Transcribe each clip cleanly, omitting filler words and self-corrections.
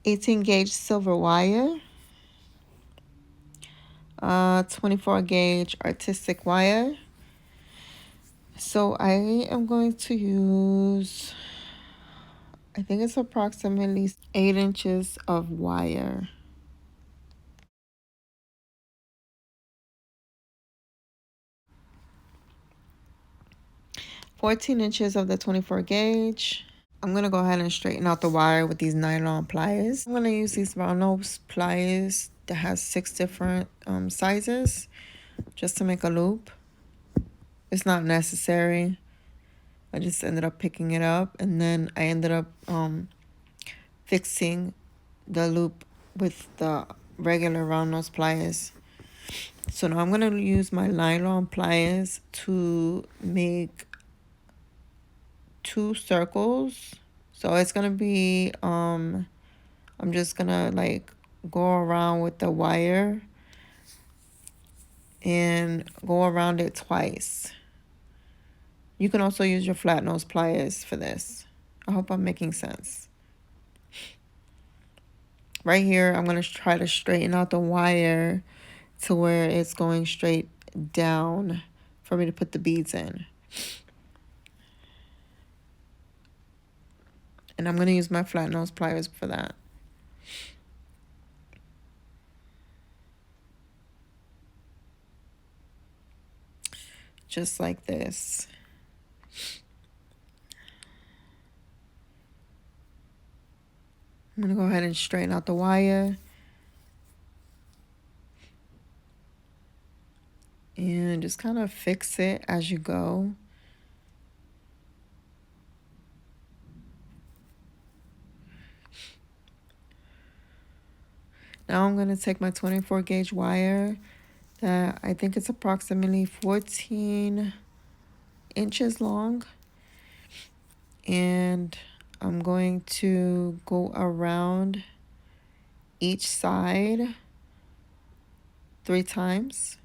18 gauge silver wire, 24 gauge artistic wire. So I am going to use, I think it's approximately 8 inches of wire. $14 inches of the 24 gauge. I'm going to go ahead and straighten out the wire with these nylon pliers. I'm going to use these round nose pliers that has 6 different sizes just to make a loop. It's not necessary. I just ended up picking it up, and then I ended up fixing the loop with the regular round nose pliers. So now I'm going to use my nylon pliers to make 2 circles. So it's going to be, I'm just going to like go around with the wire and go around it twice. You can also use your flat nose pliers for this. I hope I'm making sense. Right here, I'm going to try to straighten out the wire to where it's going straight down for me to put the beads in. And I'm going to use my flat nose pliers for that. Just like this. I'm going to go ahead and straighten out the wire. And just kind of fix it as you go. Now I'm going to take my 24 gauge wire that I think it's approximately 14 inches long. And I'm going to go around each side 3 times.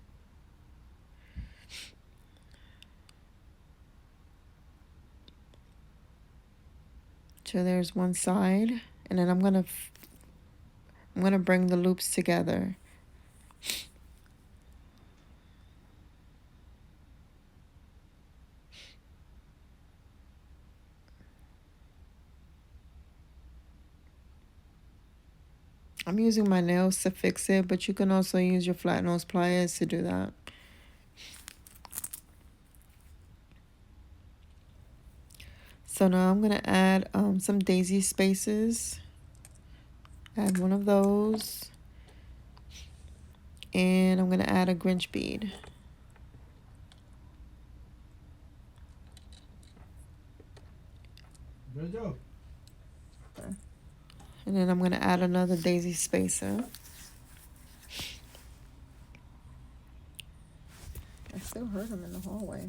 So there's one side, and then I'm gonna bring the loops together. I'm using my nails to fix it, but you can also use your flat nose pliers to do that. So now I'm gonna add some daisy spaces. Add one of those. And I'm gonna add a Grinch bead. Good job. And then I'm gonna add another daisy spacer. I still heard him in the hallway.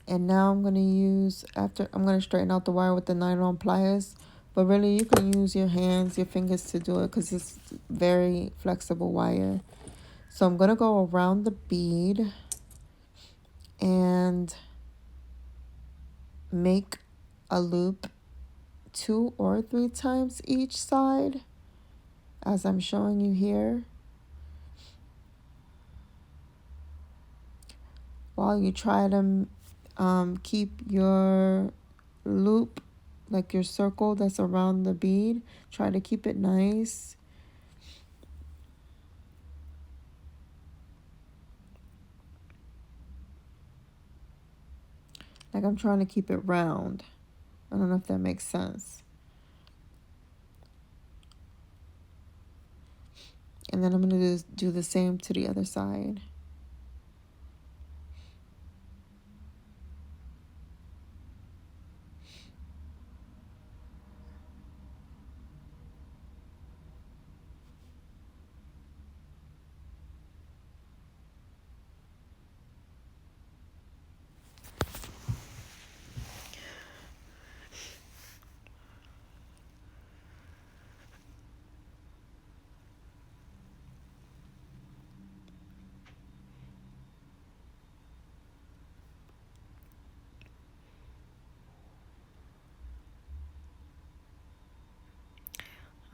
And now I'm going to use, I'm going to straighten out the wire with the nylon pliers. But really, you can use your hands, your fingers to do it because it's very flexible wire. So I'm going to go around the bead and make a loop 2 or 3 times each side, as I'm showing you here. While you try to keep your loop, like your circle that's around the bead, try to keep it nice. Like I'm trying to keep it round. I don't know if that makes sense. And then I'm going to do the same to the other side.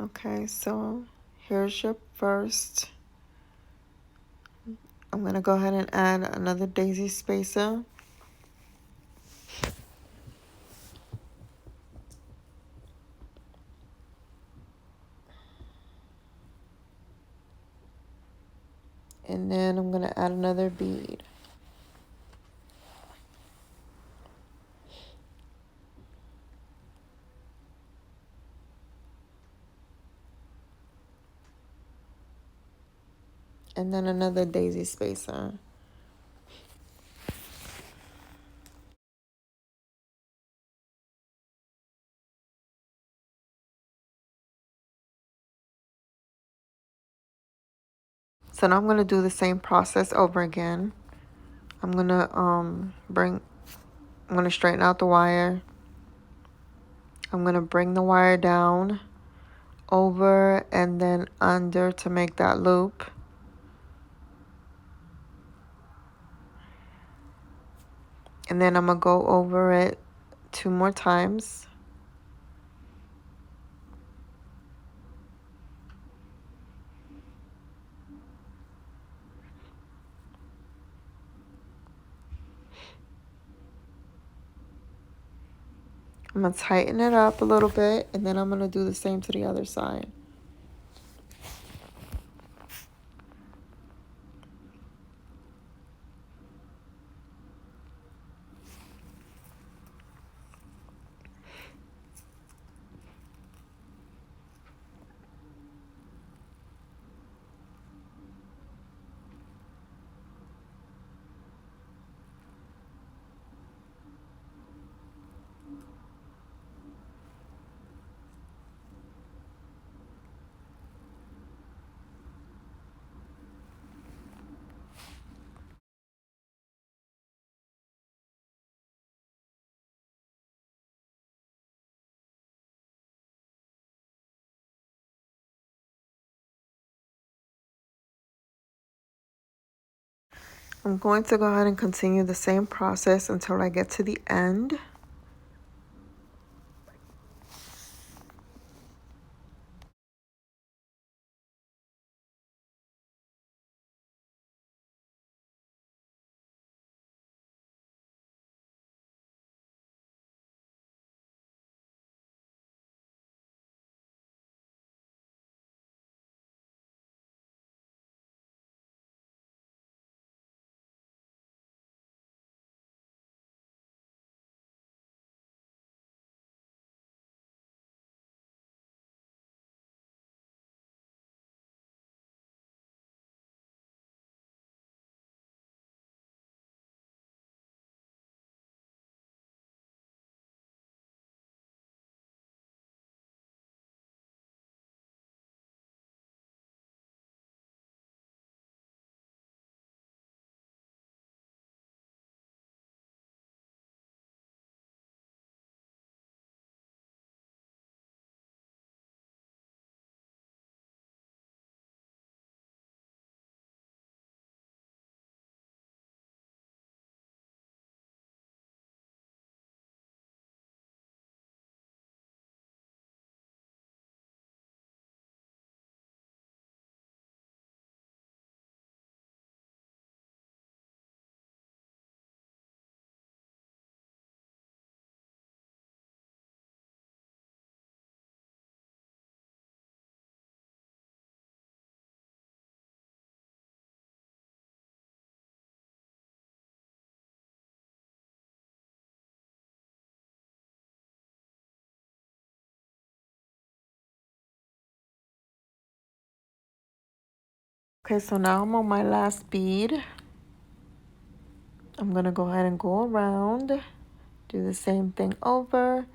Okay, so here's your first. I'm gonna go ahead and add another daisy spacer. And then I'm gonna add another bead. And then another daisy spacer. So now I'm gonna do the same process over again. I'm gonna straighten out the wire. I'm gonna bring the wire down, over, and then under to make that loop. And then I'm gonna go over it 2 more times. I'm gonna tighten it up a little bit, and then I'm gonna do the same to the other side. I'm going to go ahead and continue the same process until I get to the end. Okay, so now I'm on my last bead. I'm gonna go ahead and go around, do the same thing over,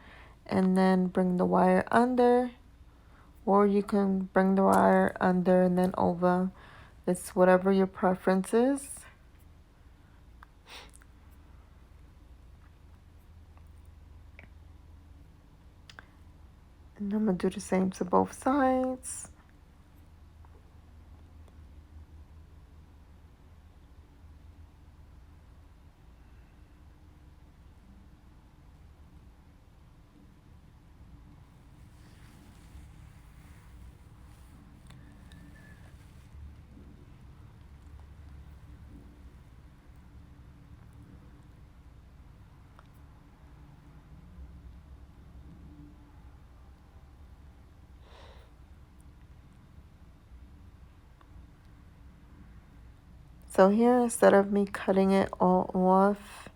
and then bring the wire under, or you can bring the wire under and then over. It's whatever your preference is. And I'm gonna do the same to both sides. So here, instead of me cutting it all off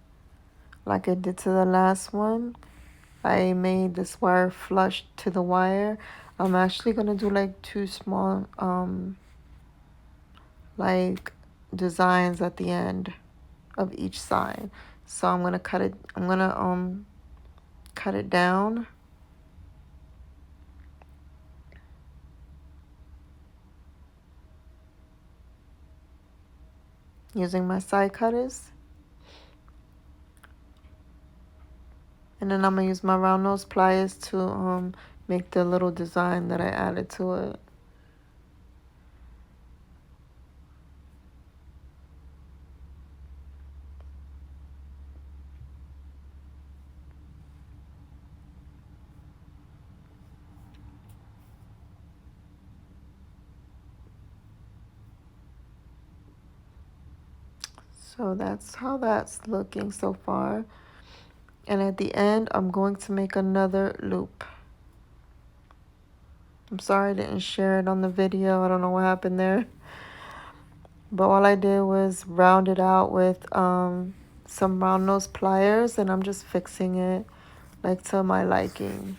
like I did to the last one, I made this wire flush to the wire. I'm actually gonna do like two small like designs at the end of each side. So I'm gonna cut it, cut it down using my side cutters. And then I'm gonna use my round nose pliers to make the little design that I added to it. So that's how that's looking so far. And at the end, I'm going to make another loop. I'm sorry I didn't share it on the video. I don't know what happened there. But all I did was round it out with some round nose pliers, and I'm just fixing it like to my liking.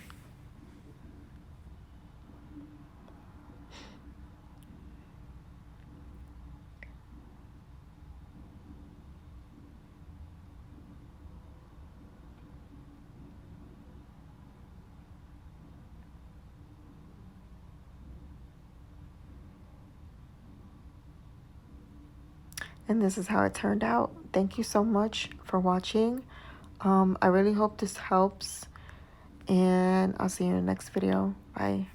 And this is how it turned out. Thank you so much for watching. I really hope this helps, and I'll see you in the next video. Bye.